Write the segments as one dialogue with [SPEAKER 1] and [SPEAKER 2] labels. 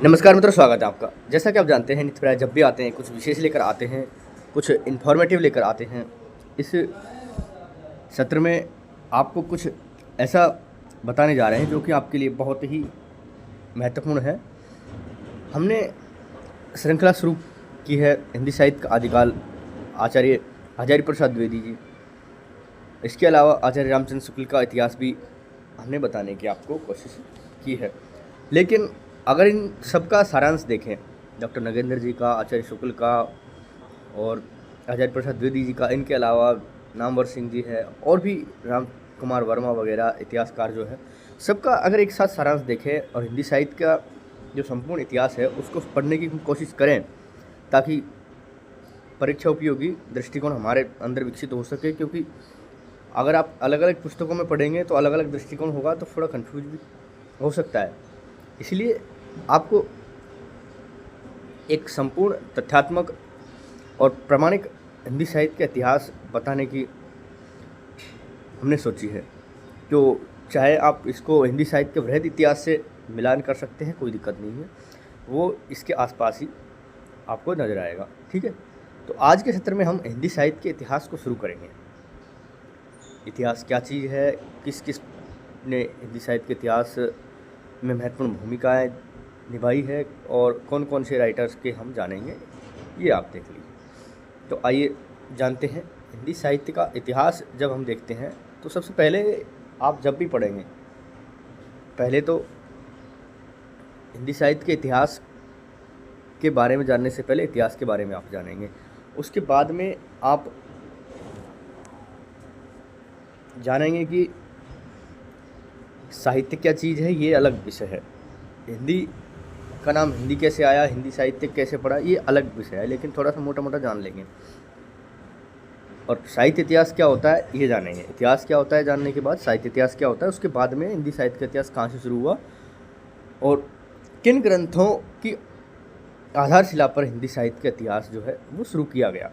[SPEAKER 1] नमस्कार मित्रों, स्वागत है आपका। जैसा कि आप जानते हैं, नित्य प्राय जब भी आते हैं कुछ विशेष लेकर आते हैं, कुछ इन्फॉर्मेटिव लेकर आते हैं। इस सत्र में आपको कुछ ऐसा बताने जा रहे हैं जो कि आपके लिए बहुत ही महत्वपूर्ण है। हमने श्रृंखला शुरू की है हिंदी साहित्य का आदिकाल आचार्य हजारी प्रसाद द्विवेदी जी। इसके अलावा आचार्य रामचंद्र शुक्ल का इतिहास भी हमने बताने की आपको कोशिश की है। लेकिन अगर इन सबका सारांश देखें, डॉक्टर नगेंद्र जी का, आचार्य शुक्ल का और आचार्य प्रसाद द्विवेदी जी का, इनके अलावा नामवर सिंह जी है और भी राम कुमार वर्मा वगैरह इतिहासकार जो है, सबका अगर एक साथ सारांश देखें और हिंदी साहित्य का जो संपूर्ण इतिहास है उसको पढ़ने की कोशिश करें ताकि परीक्षा उपयोगी दृष्टिकोण हमारे अंदर विकसित हो सके। क्योंकि अगर आप अलग अलग पुस्तकों में पढ़ेंगे तो अलग अलग दृष्टिकोण होगा तो थोड़ा कन्फ्यूज भी हो सकता है। इसलिए आपको एक संपूर्ण तथ्यात्मक और प्रामाणिक हिंदी साहित्य का इतिहास बताने की हमने सोची है। तो चाहे आप इसको हिंदी साहित्य के वृहद इतिहास से मिलान कर सकते हैं, कोई दिक्कत नहीं है, वो इसके आसपास ही आपको नज़र आएगा। ठीक है, तो आज के सत्र में हम हिंदी साहित्य के इतिहास को शुरू करेंगे। इतिहास क्या चीज़ है, किस किस ने हिंदी साहित्य के इतिहास में महत्वपूर्ण भूमिकाएँ निभाई है और कौन कौन से राइटर्स के हम जानेंगे, ये आप देख लीजिए। तो आइए जानते हैं हिंदी साहित्य का इतिहास। जब हम देखते हैं तो सबसे पहले आप जब भी पढ़ेंगे, पहले तो हिंदी साहित्य के इतिहास के बारे में जानने से पहले इतिहास के बारे में आप जानेंगे। उसके बाद में आप जानेंगे कि साहित्य क्या चीज़ है, ये अलग विषय है। हिंदी का नाम हिंदी कैसे आया, हिंदी साहित्य कैसे पढ़ा, ये अलग विषय है, लेकिन थोड़ा सा मोटा मोटा जान लेंगे। और साहित्य इतिहास क्या होता है ये जानेंगे। इतिहास क्या होता है जानने के बाद साहित्य इतिहास क्या होता है, उसके बाद में हिंदी साहित्य का इतिहास कहाँ से शुरू हुआ और किन ग्रंथों की आधारशिला पर हिंदी साहित्य का इतिहास जो है वो शुरू किया गया।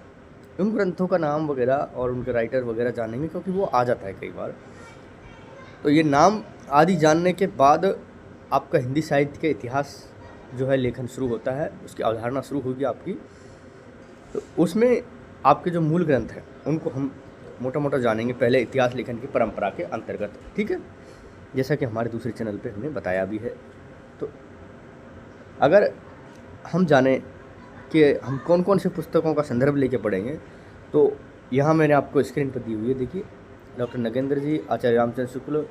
[SPEAKER 1] उन ग्रंथों का नाम वगैरह और उनके राइटर वगैरह जानेंगे, क्योंकि वो आ जाता है कई बार। तो ये नाम आदि जानने के बाद आपका हिंदी साहित्य के इतिहास जो है लेखन शुरू होता है, उसकी अवधारणा शुरू होगी आपकी। तो उसमें आपके जो मूल ग्रंथ हैं उनको हम मोटा मोटा जानेंगे, पहले इतिहास लेखन की परंपरा के अंतर्गत। ठीक है, जैसा कि हमारे दूसरे चैनल पे हमने बताया भी है। तो अगर हम जानें कि हम कौन कौन से पुस्तकों का संदर्भ लेके पढ़ेंगे, तो यहाँ मैंने आपको स्क्रीन पर दी हुई है, देखिए। डॉक्टर नगेंद्र जी, आचार्य रामचंद्र शुक्ल,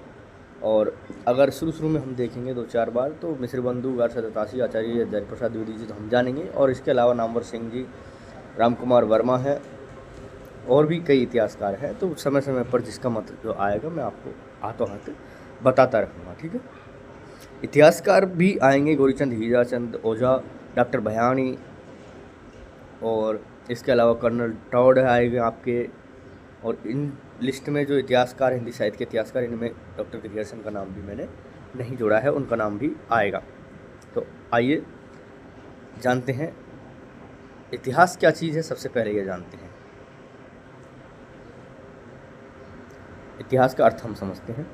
[SPEAKER 1] और अगर शुरू में हम देखेंगे 2-4 बार तो मिश्र बंधु, गारसा दत्तासी, आचार्य हजारी प्रसाद द्विवेदी जी तो हम जानेंगे। और इसके अलावा नामवर सिंह जी, राम कुमार वर्मा है और भी कई इतिहासकार हैं। तो समय समय पर जिसका मत जो आएगा मैं आपको हाथों हाथ बताता रहूँगा। ठीक है, इतिहासकार भी आएंगे, गौरीचंद हीराचंद ओझा, डॉक्टर भयाणी, और इसके अलावा कर्नल टॉड आएंगे आपके। और इन लिस्ट में जो इतिहासकार, हिंदी साहित्य के इतिहासकार, इनमें डॉक्टर ग्रियर्सन का नाम भी मैंने नहीं जोड़ा है, उनका नाम भी आएगा। तो आइए जानते हैं इतिहास क्या चीज़ है। सबसे पहले ये जानते हैं इतिहास का अर्थ हम समझते हैं।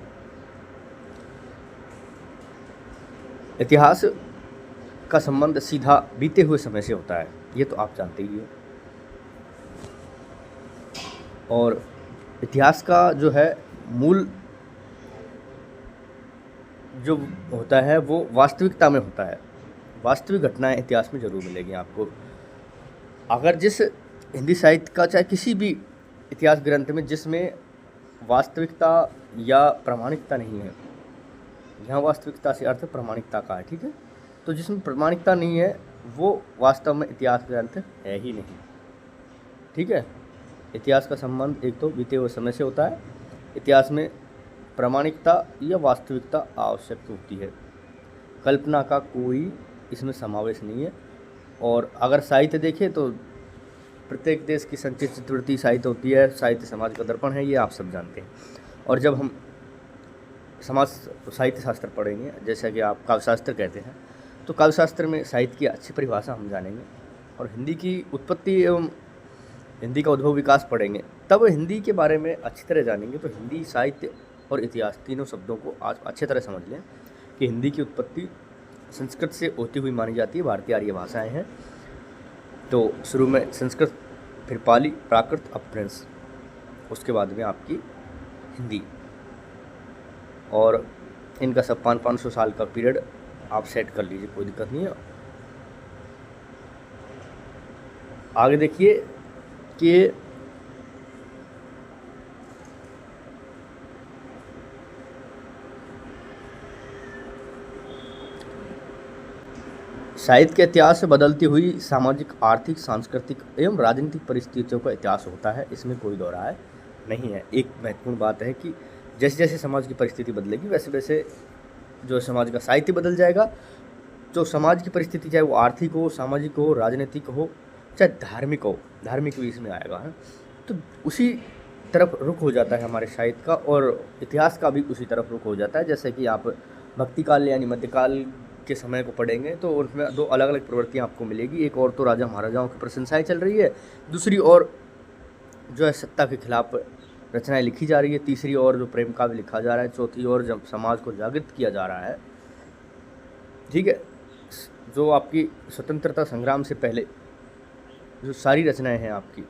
[SPEAKER 1] इतिहास का संबंध सीधा बीते हुए समय से होता है, ये तो आप जानते ही हैं। और इतिहास का जो है मूल जो होता है वो वास्तविकता में होता है। वास्तविक घटनाएं इतिहास में ज़रूर मिलेगी आपको। अगर जिस हिंदी साहित्य का चाहे किसी भी इतिहास ग्रंथ में जिसमें वास्तविकता या प्रामाणिकता नहीं है, यहाँ वास्तविकता से अर्थ प्रामाणिकता का है। ठीक है, तो जिसमें प्रामाणिकता नहीं है वो वास्तव में इतिहास ग्रंथ है ही नहीं। ठीक है, इतिहास का संबंध एक तो बीते हुए समय से होता है। इतिहास में प्रामाणिकता या वास्तविकता आवश्यक होती है, कल्पना का कोई इसमें समावेश नहीं है। और अगर साहित्य देखें तो प्रत्येक देश की संचित चित्रवृत्ति साहित्य होती है, साहित्य समाज का दर्पण है, ये आप सब जानते हैं। और जब हम समाज साहित्य शास्त्र पढ़ेंगे, जैसा कि आप काव्यशास्त्र कहते हैं, तो काव्यशास्त्र में साहित्य की अच्छी परिभाषा हम जानेंगे और हिंदी की उत्पत्ति एवं हिंदी का उद्भव विकास पढ़ेंगे, तब हिंदी के बारे में अच्छी तरह जानेंगे। तो हिंदी साहित्य और इतिहास तीनों शब्दों को आज अच्छी तरह समझ लें कि हिंदी की उत्पत्ति संस्कृत से होती हुई मानी जाती है, भारतीय आर्य भाषाएं हैं। तो शुरू में संस्कृत, फिर पाली, प्राकृत, अपभ्रंश, उसके बाद में आपकी हिंदी। और इनका सब 500 साल का पीरियड आप सेट कर लीजिए, कोई दिक्कत नहीं है। आगे देखिए कि साहित्य के इतिहास से बदलती हुई सामाजिक, आर्थिक, सांस्कृतिक एवं राजनीतिक परिस्थितियों का इतिहास होता है, इसमें कोई दो राय नहीं है। एक महत्वपूर्ण बात है कि जैसे जैसे समाज की परिस्थिति बदलेगी वैसे वैसे जो समाज का साहित्य बदल जाएगा। जो समाज की परिस्थिति चाहे वो आर्थिक हो, सामाजिक हो, राजनीतिक हो, चाहे धार्मिक हो, धार्मिक भी इसमें आएगा है, तो उसी तरफ रुख हो जाता है हमारे साहित्य का, और इतिहास का भी उसी तरफ रुख हो जाता है। जैसे कि आप भक्ति काल यानी मध्यकाल के समय को पढ़ेंगे तो उसमें दो अलग अलग प्रवृत्तियाँ आपको मिलेगी। एक और तो राजा महाराजाओं की प्रशंसाएँ चल रही है, दूसरी और जो है सत्ता के खिलाफ रचनाएं लिखी जा रही है, तीसरी और जो प्रेम काव्य लिखा जा रहा है, चौथी और जब समाज को जागृत किया जा रहा है। ठीक है, जो आपकी स्वतंत्रता संग्राम से पहले जो सारी रचनाएं हैं आपकी,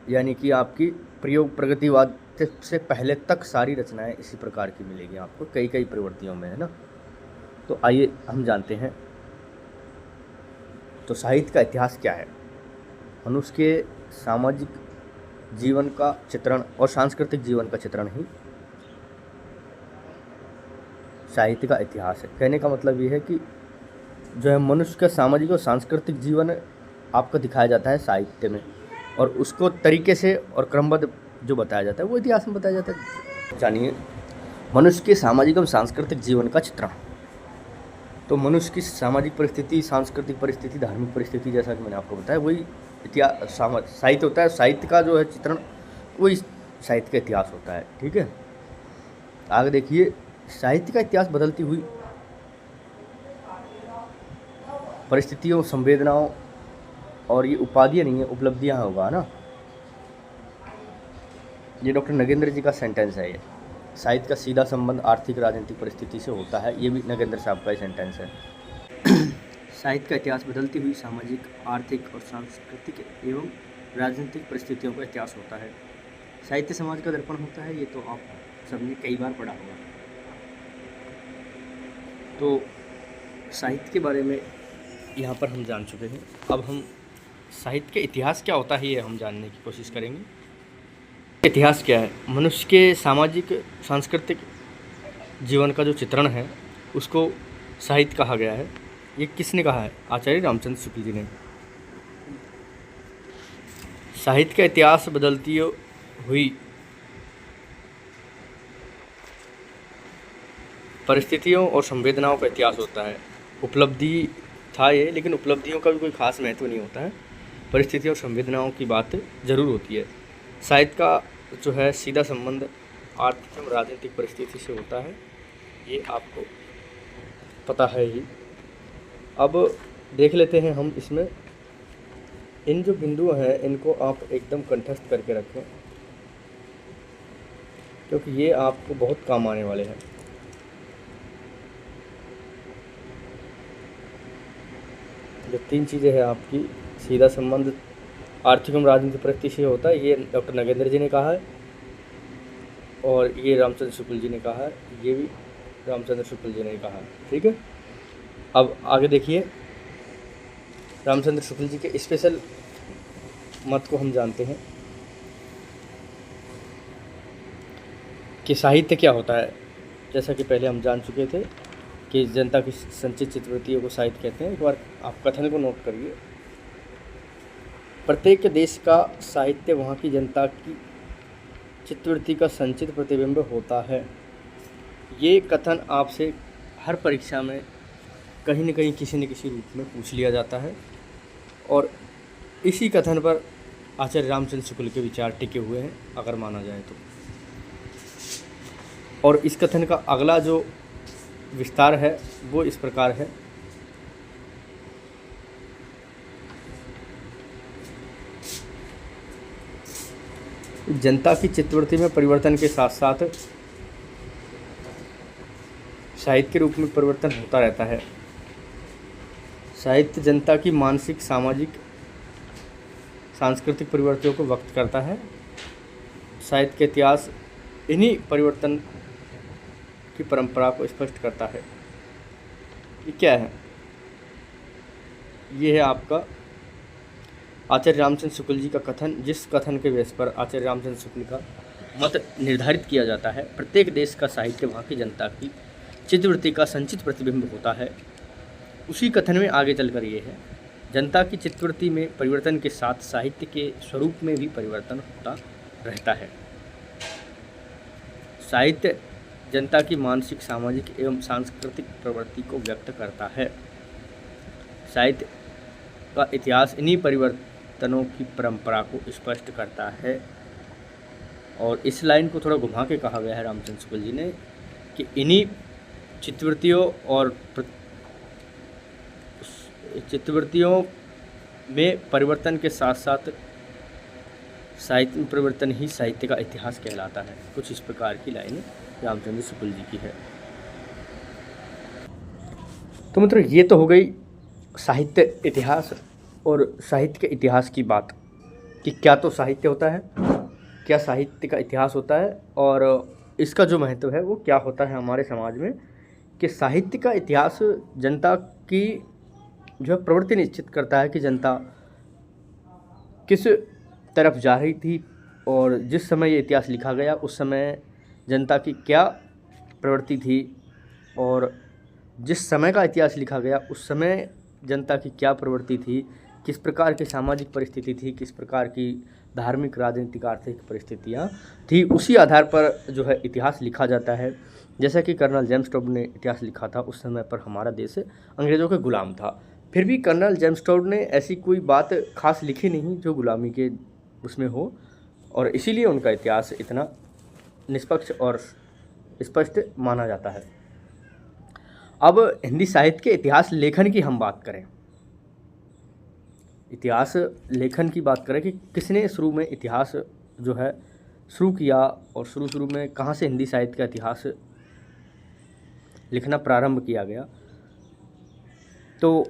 [SPEAKER 1] यानी कि आपकी प्रयोग प्रगतिवाद से पहले तक सारी रचनाएं इसी प्रकार की मिलेगी आपको, कई कई प्रवृत्तियों में, है ना। तो आइए हम जानते हैं तो साहित्य का इतिहास क्या है। मनुष्य के सामाजिक जीवन का चित्रण और सांस्कृतिक जीवन का चित्रण ही साहित्य का इतिहास है। कहने का मतलब ये है कि जो है मनुष्य का सामाजिक और सांस्कृतिक जीवन आपको दिखाया जाता है साहित्य में, और उसको तरीके से और क्रमबद्ध जो बताया जाता है वो इतिहास में बताया जाता है। जानिए मनुष्य के सामाजिक और सांस्कृतिक जीवन का चित्रण। तो मनुष्य की सामाजिक परिस्थिति, सांस्कृतिक परिस्थिति, धार्मिक परिस्थिति, जैसा कि मैंने आपको बताया, वही इतिहास साहित्य होता है। साहित्य का जो है चित्रण वही साहित्य का इतिहास होता है। ठीक है, आगे देखिए, साहित्य का इतिहास बदलती हुई परिस्थितियों, संवेदनाओं, और ये उपाधियाँ नहीं है, उपलब्धियाँ होगा ना। ये डॉक्टर नगेंद्र जी का सेंटेंस है। ये साहित्य का सीधा संबंध आर्थिक राजनीतिक परिस्थिति से होता है, ये भी नगेंद्र साहब का ही सेंटेंस है। साहित्य का इतिहास बदलती हुई सामाजिक, आर्थिक और सांस्कृतिक एवं राजनीतिक परिस्थितियों का इतिहास होता है। साहित्य समाज का दर्पण होता है, ये तो आप सबने कई बार पढ़ा होगा। तो साहित्य के बारे में यहाँ पर हम जान चुके हैं। अब हम साहित्य के इतिहास क्या होता है ये हम जानने की कोशिश करेंगे। इतिहास क्या है? मनुष्य के सामाजिक सांस्कृतिक जीवन का जो चित्रण है उसको साहित्य कहा गया है। ये किसने कहा है? आचार्य रामचंद्र शुक्ल जी ने। साहित्य का इतिहास बदलती हुई परिस्थितियों और संवेदनाओं का इतिहास होता है। उपलब्धि था ये, लेकिन उपलब्धियों का भी कोई खास महत्व नहीं होता है। परिस्थितियों और संवेदनाओं की बात ज़रूर होती है। साहित्य का जो है सीधा संबंध आर्थिक एवं राजनीतिक परिस्थिति से होता है, ये आपको पता है ही। अब देख लेते हैं हम इसमें इन जो बिंदु हैं इनको आप एकदम कंठस्थ करके रखें, क्योंकि ये आपको बहुत काम आने वाले हैं। जो तीन चीज़ें हैं आपकी, सीधा संबंध आर्थिक एवं राजनीतिक परिस्थिति से होता है, ये डॉक्टर नगेंद्र जी ने कहा है, और ये रामचंद्र शुक्ल जी ने कहा है, ये भी रामचंद्र शुक्ल जी ने कहा है। ठीक है, अब आगे देखिए, रामचंद्र शुक्ल जी के स्पेशल मत को हम जानते हैं कि साहित्य क्या होता है। जैसा कि पहले हम जान चुके थे कि जनता की संचित चित्तवृत्तियों को साहित्य कहते हैं। एक बार आप कथन को नोट करिए। प्रत्येक देश का साहित्य वहाँ की जनता की चित्तवृत्ति का संचित प्रतिबिंब होता है। ये कथन आपसे हर परीक्षा में कहीं न कहीं किसी न किसी रूप में पूछ लिया जाता है, और इसी कथन पर आचार्य रामचंद्र शुक्ल के विचार टिके हुए हैं अगर माना जाए तो। और इस कथन का अगला जो विस्तार है वो इस प्रकार है। जनता की चित्तवृत्ति में परिवर्तन के साथ साथ साहित्य के रूप में परिवर्तन होता रहता है। साहित्य जनता की मानसिक, सामाजिक, सांस्कृतिक परिवर्तनों को व्यक्त करता है। साहित्य के इतिहास इन्हीं परिवर्तन की परंपरा को स्पष्ट करता है। ये क्या है? ये है आपका आचार्य रामचंद्र शुक्ल जी का कथन, जिस कथन के बेस पर आचार्य रामचंद्र शुक्ल का मत निर्धारित किया जाता है। प्रत्येक देश का साहित्य वहाँ की जनता की चित्तवृत्ति का संचित प्रतिबिंब होता है। उसी कथन में आगे चलकर ये है, जनता की चित्तवृत्ति में परिवर्तन के साथ साहित्य के स्वरूप में भी परिवर्तन होता रहता है। साहित्य जनता की मानसिक, सामाजिक एवं सांस्कृतिक प्रवृत्ति को व्यक्त करता है। साहित्य का इतिहास इन्हीं परिवर्तनों की परंपरा को स्पष्ट करता है। और इस लाइन को थोड़ा घुमा के कहा गया है रामचंद्र शुक्ल जी ने कि इन्हीं चित्तवृत्तियों में परिवर्तन के साथ साथ साहित्य में परिवर्तन ही साहित्य का इतिहास कहलाता है। कुछ इस प्रकार की लाइन रामचंद्र शुक्ल जी की है। तो मतलब ये तो हो गई साहित्य इतिहास और साहित्य के इतिहास की बात कि क्या तो साहित्य होता है, क्या साहित्य का इतिहास होता है और इसका जो महत्व है वो क्या होता है हमारे समाज में, कि साहित्य का इतिहास जनता की जो है प्रवृत्ति निश्चित करता है कि जनता किस तरफ जा रही थी और जिस समय ये इतिहास लिखा गया उस समय जनता की क्या प्रवृत्ति थी, और जिस समय का इतिहास लिखा गया उस समय जनता की क्या प्रवृत्ति थी, किस प्रकार की सामाजिक परिस्थिति थी, किस प्रकार की धार्मिक, राजनीतिक, आर्थिक परिस्थितियाँ थी, उसी आधार पर जो है इतिहास लिखा जाता है। जैसा कि कर्नल जेम्स टोड ने इतिहास लिखा था, उस समय पर हमारा देश अंग्रेज़ों के ग़ुलाम था। फिर भी कर्नल जेम्स टोड ने ऐसी कोई बात खास लिखी नहीं जो ग़ुलामी के उसमें हो, और इसीलिए उनका इतिहास इतना निष्पक्ष और स्पष्ट माना जाता है। अब हिंदी साहित्य के इतिहास लेखन की हम बात करें, इतिहास लेखन की बात करें कि किसने शुरू में इतिहास जो है शुरू किया और शुरू में कहाँ से हिंदी साहित्य का इतिहास लिखना प्रारंभ किया गया। तो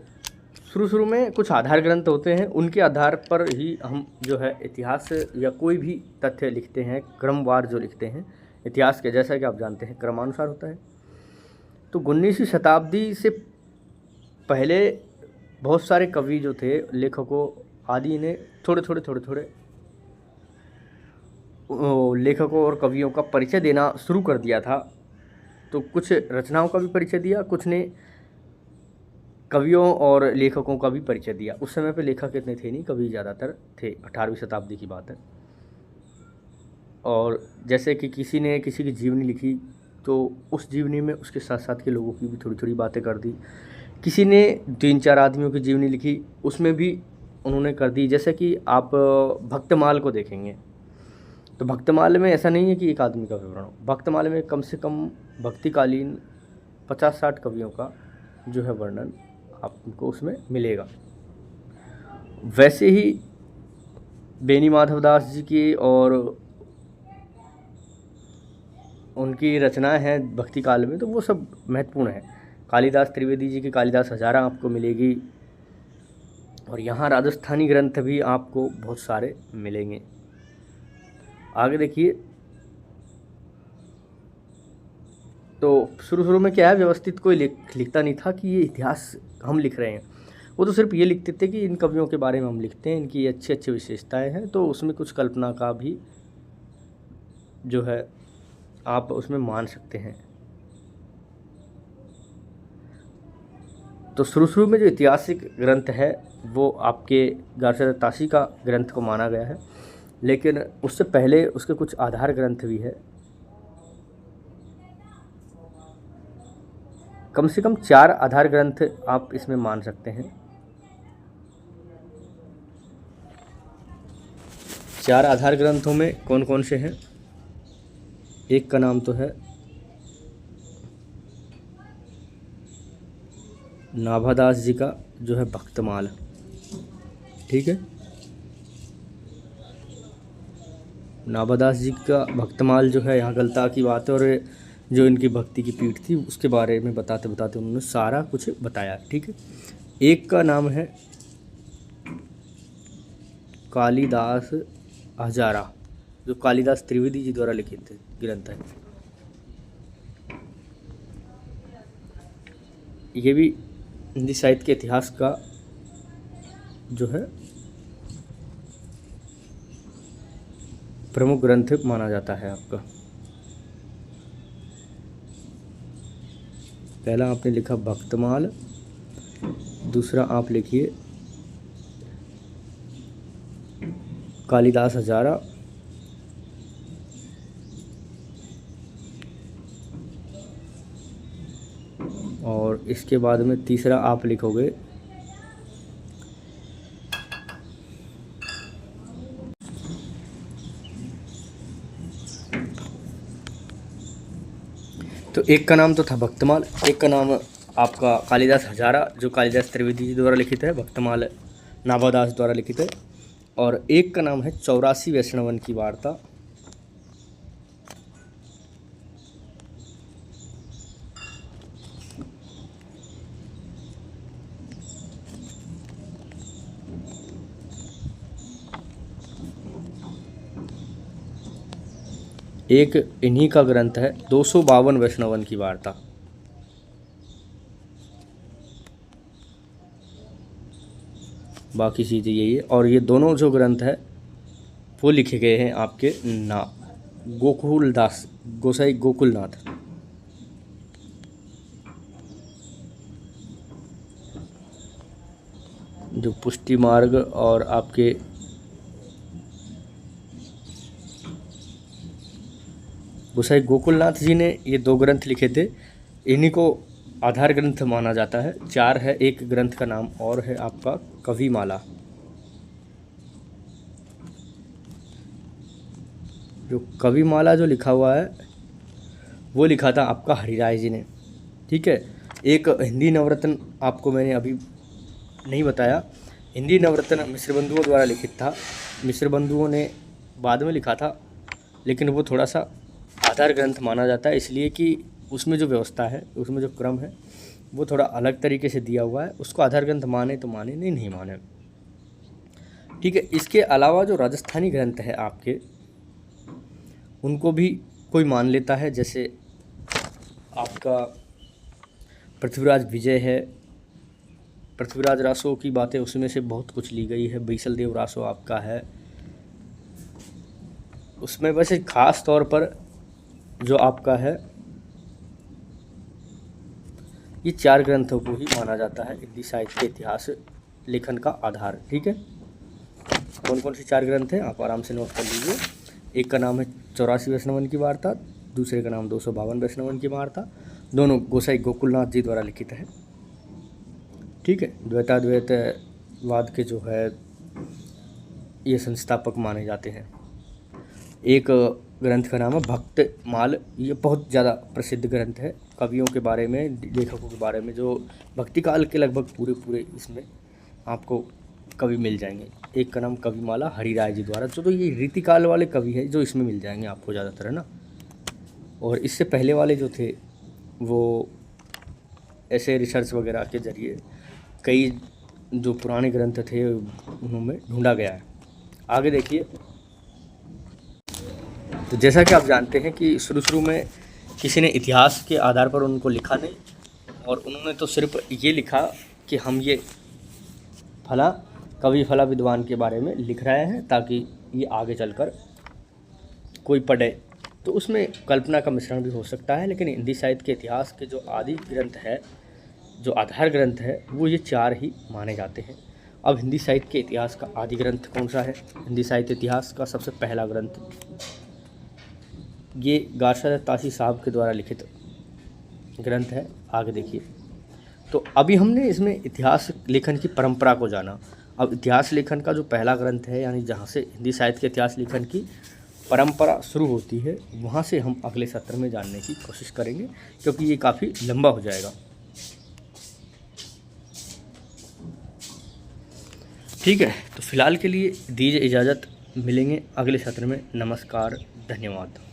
[SPEAKER 1] शुरू में कुछ आधार ग्रंथ होते हैं, उनके आधार पर ही हम जो है इतिहास या कोई भी तथ्य लिखते हैं, क्रमवार जो लिखते हैं इतिहास के, जैसा कि आप जानते हैं क्रमानुसार होता है। तो 19वीं शताब्दी से पहले बहुत सारे कवि जो थे, लेखकों आदि ने थोड़े लेखकों और कवियों का परिचय देना शुरू कर दिया था। तो कुछ रचनाओं का भी परिचय दिया, कुछ ने कवियों और लेखकों का भी परिचय दिया। उस समय पे लेखक इतने थे नहीं, कवि ज़्यादातर थे, 18वीं शताब्दी की बात है। और जैसे कि किसी ने किसी की जीवनी लिखी तो उस जीवनी में उसके साथ साथ के लोगों की भी थोड़ी बातें कर दी। किसी ने 3-4 आदमियों की जीवनी लिखी, उसमें भी उन्होंने कर दी। जैसे कि आप भक्तमाल को देखेंगे तो भक्तमाल में ऐसा नहीं है कि एक आदमी का विवरण हो, भक्तमाल में कम से कम भक्तिकालीन 50-60 कवियों का जो है वर्णन आपको उसमें मिलेगा। वैसे ही बेनी माधवदास जी की और उनकी रचनाएं हैं भक्ति काल में, तो वो सब महत्वपूर्ण है। कालिदास त्रिवेदी जी की कालिदास हजारा आपको मिलेगी, और यहाँ राजस्थानी ग्रंथ भी आपको बहुत सारे मिलेंगे। आगे देखिए, तो शुरू में क्या है, व्यवस्थित कोई लिखता नहीं था कि ये इतिहास हम लिख रहे हैं। वो तो सिर्फ ये लिखते थे कि इन कवियों के बारे में हम लिखते हैं, इनकी अच्छी विशेषताएं हैं, तो उसमें कुछ कल्पना का भी जो है आप उसमें मान सकते हैं। तो शुरू में जो ऐतिहासिक ग्रंथ है वो आपके गार्सिया ताशी का ग्रंथ को माना गया है, लेकिन उससे पहले उसके कुछ आधार ग्रंथ भी है। कम से कम 4 आधार ग्रंथ आप इसमें मान सकते हैं। 4 आधार ग्रंथों में कौन कौन से हैं? एक का नाम तो है नाभादास जी का जो है भक्तमाल, ठीक है। नाभादास जी का भक्तमाल जो है, यहाँ गलता की बात है, और जो इनकी भक्ति की पीठ थी उसके बारे में बताते बताते उन्होंने सारा कुछ बताया। ठीक है, एक का नाम है कालिदास हजारा, जो कालिदास त्रिवेदी जी द्वारा लिखित ग्रंथ है। ये भी हिंदी साहित्य के इतिहास का जो है प्रमुख ग्रंथ माना जाता है आपका। पहला आपने लिखा भक्तमाल, दूसरा आप लिखिए कालिदास हजारा, और इसके बाद में तीसरा आप लिखोगे तो एक का नाम तो था भक्तमाल, एक का नाम आपका कालिदास हजारा जो कालिदास त्रिवेदी जी द्वारा लिखित है, भक्तमाल नाभादास द्वारा लिखित है, और एक का नाम है 84 वैष्णवन की वार्ता। एक इन्हीं का ग्रंथ है 252 वैष्णवन की वार्ता। बाकी चीज़ें यही है, और ये दोनों जो ग्रंथ है वो लिखे गए हैं आपके गोकुलदास गोसाई गोकुलनाथ। जो पुष्टि मार्ग और आपके गोसाई गोकुलनाथ जी ने ये दो ग्रंथ लिखे थे, इन्हीं को आधार ग्रंथ माना जाता है। चार है, एक ग्रंथ का नाम और है आपका कविमाला। जो कविमाला जो लिखा हुआ है वो लिखा था आपका हरिराय जी ने। ठीक है, एक हिंदी नवरत्न आपको मैंने अभी नहीं बताया, हिंदी नवरत्न मिश्र बंधुओं द्वारा लिखित था। मिश्र बंधुओं ने बाद में लिखा था, लेकिन वो थोड़ा सा आधार ग्रंथ माना जाता है, इसलिए कि उसमें जो व्यवस्था है, उसमें जो क्रम है वो थोड़ा अलग तरीके से दिया हुआ है। उसको आधार ग्रंथ माने तो माने, नहीं माने। ठीक है, इसके अलावा जो राजस्थानी ग्रंथ है आपके, उनको भी कोई मान लेता है। जैसे आपका पृथ्वीराज विजय है, पृथ्वीराज रासो की बातें उसमें से बहुत कुछ ली गई है। बीसल देव रासो आपका है, उसमें वैसे खास तौर पर जो आपका है ये चार ग्रंथों को ही माना जाता है हिंदी साहित्य के इतिहास लेखन का आधार। ठीक है, कौन कौन से चार ग्रंथ हैं आप आराम से नोट कर लीजिए। एक का नाम है 84 वैष्णवन की वार्ता, दूसरे का नाम 252 वैष्णवन की वार्ता, दोनों गोसाई गोकुलनाथ जी द्वारा लिखित है। ठीक है, द्वैताद्वैतवाद के जो है ये संस्थापक माने जाते हैं। एक ग्रंथ का नाम है भक्तमाल, ये बहुत ज़्यादा प्रसिद्ध ग्रंथ है कवियों के बारे में, लेखकों के बारे में, जो भक्ति काल के लगभग पूरे इसमें आपको कवि मिल जाएंगे। एक का नाम कविमाला हरिराय जी द्वारा, जो तो ये रीतिकाल वाले कवि है जो इसमें मिल जाएंगे आपको ज़्यादातर, है ना। और इससे पहले वाले जो थे वो ऐसे रिसर्च वगैरह के ज़रिए कई जो पुराने ग्रंथ थे उनमें ढूंढा गया है। आगे देखिए, तो जैसा कि आप जानते हैं कि शुरू में किसी ने इतिहास के आधार पर उनको लिखा नहीं, और उन्होंने तो सिर्फ ये लिखा कि हम ये फला कवि फला विद्वान के बारे में लिख रहे हैं ताकि ये आगे चलकर कोई पढ़े। तो उसमें कल्पना का मिश्रण भी हो सकता है, लेकिन हिंदी साहित्य के इतिहास के जो आदि ग्रंथ है, जो आधार ग्रंथ है, वो ये चार ही माने जाते हैं। अब हिंदी साहित्य के इतिहास का आदि ग्रंथ कौन सा है? हिंदी साहित्य इतिहास का सबसे पहला ग्रंथ ये गारशा तासी साहब के द्वारा लिखित ग्रंथ है। आगे देखिए, तो अभी हमने इसमें इतिहास लेखन की परंपरा को जाना। अब इतिहास लेखन का जो पहला ग्रंथ है, यानी जहाँ से हिंदी साहित्य के इतिहास लेखन की परंपरा शुरू होती है, वहाँ से हम अगले सत्र में जानने की कोशिश करेंगे, क्योंकि ये काफ़ी लंबा हो जाएगा। ठीक है, तो फिलहाल के लिए दीजिए इजाज़त, मिलेंगे अगले सत्र में। नमस्कार, धन्यवाद।